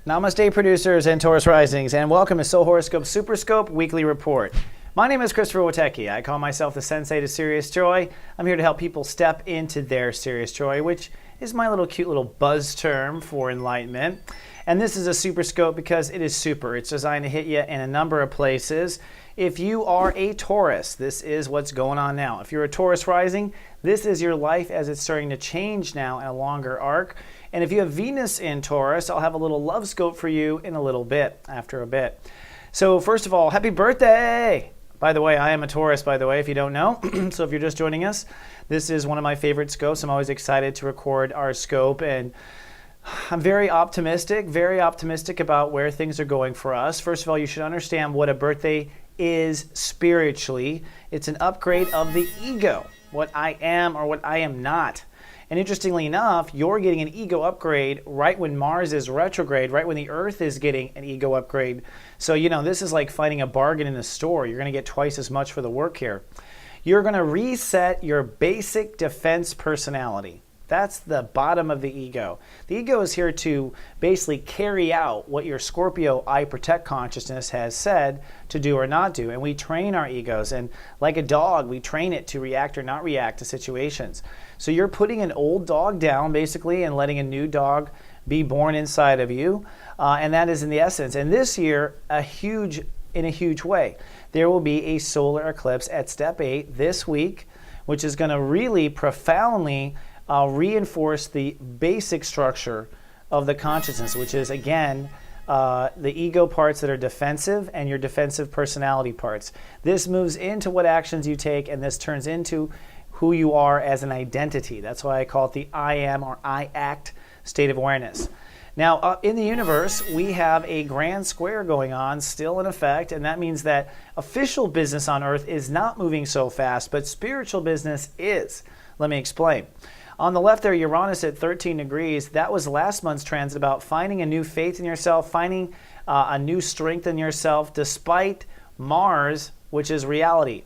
Namaste, producers and Taurus risings, and welcome to Soul Horoscope SUPERscope Weekly Report. My name is Christopher Witecki. I call myself the Sensei to Serious Joy. I'm here to help people step into their serious joy, which is my cute little buzz term for enlightenment. And this is a SUPERscope because it is super. It's designed to hit you in a number of places. If you are a Taurus, this is what's going on now. If you're a Taurus rising, this is your life as it's starting to change now in a longer arc. And if you have Venus in Taurus, I'll have a little love scope for you in a little bit, after a bit. So first of all, happy birthday! By the way, I am a Taurus, by the way, if you don't know. So if you're just joining us, this is one of my favorite scopes. I'm always excited to record our scope, and I'm very optimistic about where things are going for us. First of all, you should understand what a birthday is spiritually. It's an upgrade of the ego, what I am or what I am not. And interestingly enough, you're getting an ego upgrade right when Mars is retrograde, right when the Earth is getting an ego upgrade. So, this is like finding a bargain in the store. You're going to get twice as much for the work here. You're going to reset your basic defense personality. That's the bottom of the ego. The ego is here to basically carry out what your Scorpio I protect consciousness has said to do or not do. And we train our egos. And like a dog, we train it to react or not react to situations. So you're putting an old dog down, basically, and letting a new dog be born inside of you. And that is in the essence. And this year, in a huge way, there will be a solar eclipse at step 8 this week, which is going to really profoundly reinforce the basic structure of the consciousness, which is, again, the ego parts that are defensive and your defensive personality parts. This moves into what actions you take, and this turns into who you are as an identity. That's why I call it the I am or I act state of awareness. Now, in the universe, we have a grand square going on, still in effect, and that means that official business on Earth is not moving so fast, but spiritual business is. Let me explain. On the left there, Uranus at 13 degrees, that was last month's transit about finding a new faith in yourself, finding a new strength in yourself, despite Mars, which is reality.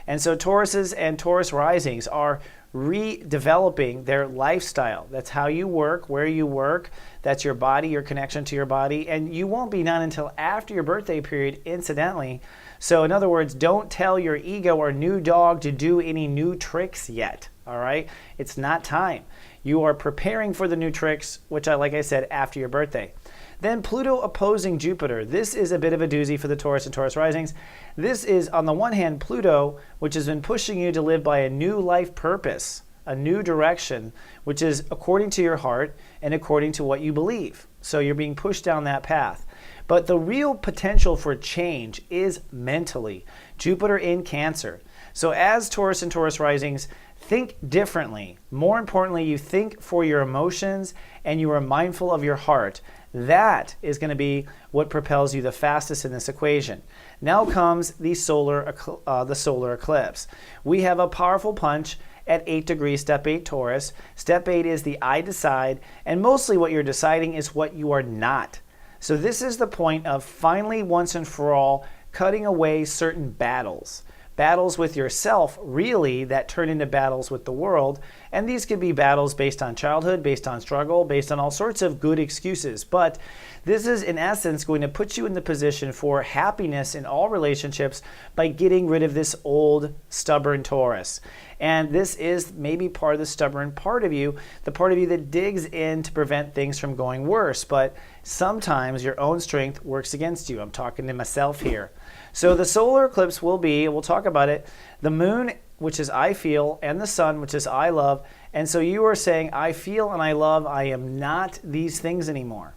And so Tauruses and Taurus risings are redeveloping their lifestyle. That's how you work, where you work. That's your body, your connection to your body. And you won't be done until after your birthday period, incidentally. So in other words, don't tell your ego or new dog to do any new tricks yet. All right? It's not time. You are preparing for the new tricks, which like I said, after your birthday. Then Pluto opposing Jupiter. This is a bit of a doozy for the Taurus and Taurus risings. This is, on the one hand, Pluto, which has been pushing you to live by a new life purpose, a new direction, which is according to your heart and according to what you believe. So you're being pushed down that path. But the real potential for change is mentally. Jupiter in Cancer. So as Taurus and Taurus risings, think differently. More importantly, you think for your emotions and you are mindful of your heart. That is going to be what propels you the fastest in this equation. Now comes the solar eclipse. We have a powerful punch at 8 degrees, step 8 Taurus. Step 8 is the I decide, and mostly what you're deciding is what you are not. So this is the point of finally, once and for all, cutting away certain battles. Battles with yourself, really, that turn into battles with the world. And these could be battles based on childhood, based on struggle, based on all sorts of good excuses. But this is, in essence, going to put you in the position for happiness in all relationships by getting rid of this old, stubborn Taurus. And this is maybe part of the stubborn part of you, the part of you that digs in to prevent things from going worse. But sometimes your own strength works against you. I'm talking to myself here. So the solar eclipse will be, we'll talk about it, the moon, which is I feel, and the sun, which is I love. And so you are saying, I feel and I love, I am not these things anymore.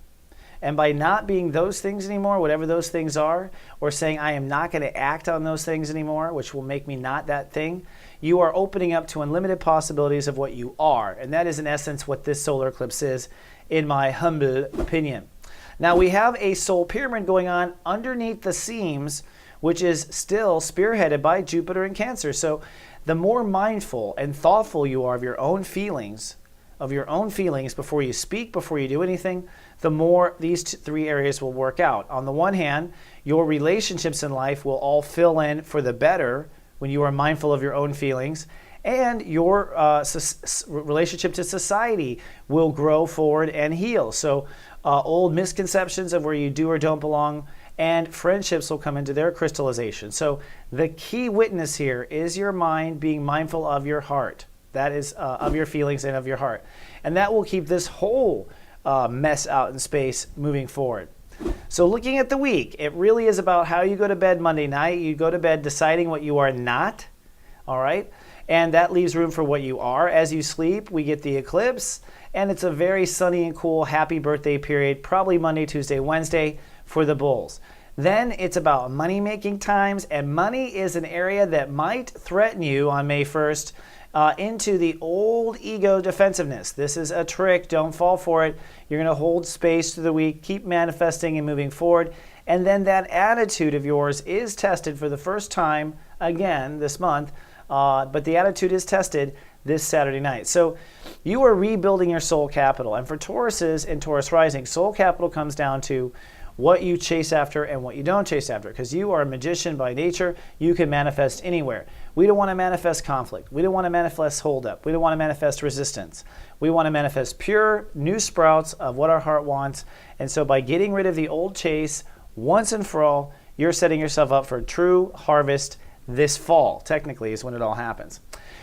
And by not being those things anymore, whatever those things are, or saying I am not going to act on those things anymore, which will make me not that thing, you are opening up to unlimited possibilities of what you are. And that is in essence what this solar eclipse is, in my humble opinion. Now we have a soul pyramid going on underneath the seams, which is still spearheaded by Jupiter in Cancer. So the more mindful and thoughtful you are of your own feelings before you speak, before you do anything, the more these three areas will work out. On the one hand, your relationships in life will all fill in for the better when you are mindful of your own feelings. and your relationship to society will grow forward and heal. So old misconceptions of where you do or don't belong and friendships will come into their crystallization. So the key witness here is your mind being mindful of your heart. That is of your feelings and of your heart. And that will keep this whole mess out in space moving forward. So looking at the week, it really is about how you go to bed Monday night. You go to bed deciding what you are not, all right? And that leaves room for what you are. As you sleep, we get the eclipse, and it's a very sunny and cool, happy birthday period, probably Monday, Tuesday, Wednesday for the bulls. Then it's about money-making times, and money is an area that might threaten you on May 1st into the old ego defensiveness. This is a trick. Don't fall for it. You're going to hold space through the week, keep manifesting and moving forward, and then that attitude of yours is tested for the first time again this month, but the attitude is tested this Saturday night. So you are rebuilding your soul capital, and for Tauruses and Taurus rising, soul capital comes down to what you chase after and what you don't chase after, because you are a magician by nature. You can manifest anywhere. We don't want to manifest conflict. We don't want to manifest holdup. We don't want to manifest resistance. We want to manifest pure new sprouts of what our heart wants. And so by getting rid of the old chase once and for all, you're setting yourself up for true harvest this fall, technically, is when it all happens.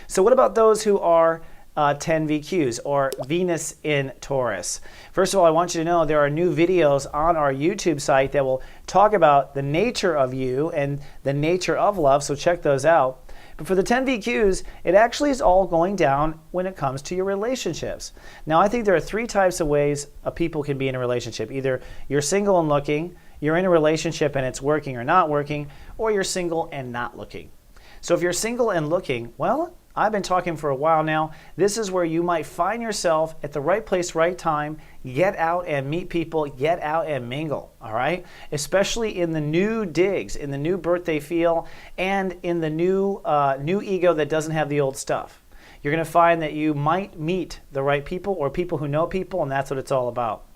So what about those who are 10 VQs or Venus in Taurus? First of all, I want you to know there are new videos on our YouTube site that will talk about the nature of you and the nature of love, so check those out. But for the 10 VQs, it actually is all going down when it comes to your relationships. Now, I think there are three types of ways a people can be in a relationship. Either you're single and looking, you're in a relationship and it's working or not working, or you're single and not looking. So if you're single and looking, well, I've been talking for a while now. This is where you might find yourself at the right place, right time. Get out and meet people. Get out and mingle, all right? Especially in the new digs, in the new birthday feel, and in the new ego that doesn't have the old stuff. You're going to find that you might meet the right people or people who know people, and that's what it's all about.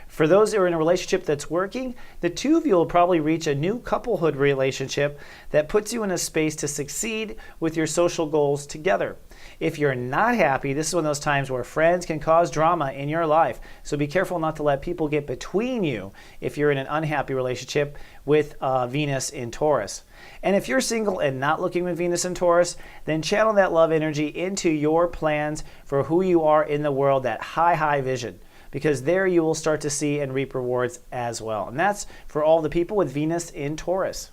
For those who are in a relationship that's working, the two of you will probably reach a new couplehood relationship that puts you in a space to succeed with your social goals together. If you're not happy, this is one of those times where friends can cause drama in your life. So be careful not to let people get between you if you're in an unhappy relationship with Venus in Taurus. And if you're single and not looking with Venus in Taurus, then channel that love energy into your plans for who you are in the world, that high vision. Because there you will start to see and reap rewards as well. And that's for all the people with Venus in Taurus.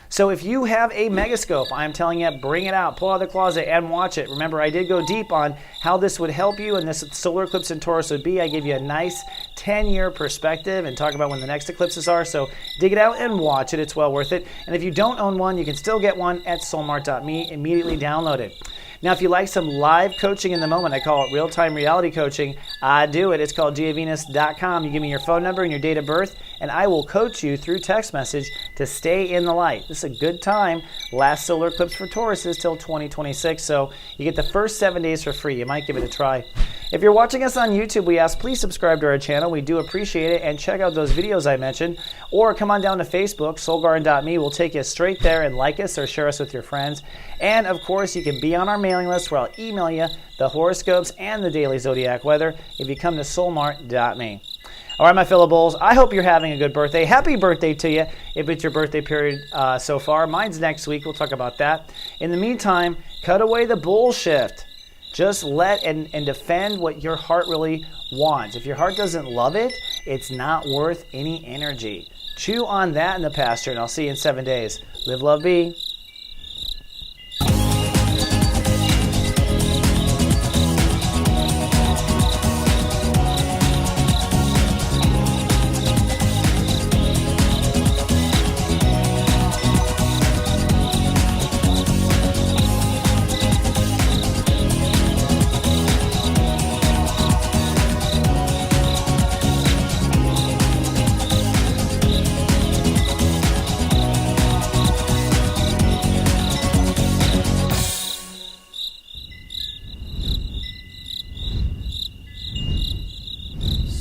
So if you have a megascope, I'm telling you, bring it out, pull out of the closet and watch it. Remember, I did go deep on how this would help you and this solar eclipse in Taurus would be. I give you a nice 10-year perspective and talk about when the next eclipses are. So dig it out and watch it. It's well worth it. And if you don't own one, you can still get one at soulmart.me. Immediately download it. Now, if you like some live coaching in the moment, I call it real-time reality coaching. I do it. It's called giavenus.com. You give me your phone number and your date of birth, and I will coach you through text message to stay in the light. This is a good time. Last solar eclipse for Taurus is till 2026, so you get the first 7 days for free. You might give it a try. If you're watching us on YouTube, we ask please subscribe to our channel. We do appreciate it, and check out those videos I mentioned. Or come on down to Facebook, soulgarden.me. We'll take you straight there and like us or share us with your friends. And, of course, you can be on our mailing list where I'll email you the horoscopes and the daily zodiac weather if you come to soulmart.me. All right, my fellow bulls, I hope you're having a good birthday. Happy birthday to you if it's your birthday period so far. Mine's next week. We'll talk about that. In the meantime, cut away the bullshit. Just let and defend what your heart really wants. If your heart doesn't love it, it's not worth any energy. Chew on that in the pasture, and I'll see you in 7 days. Live, love, be.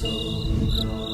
So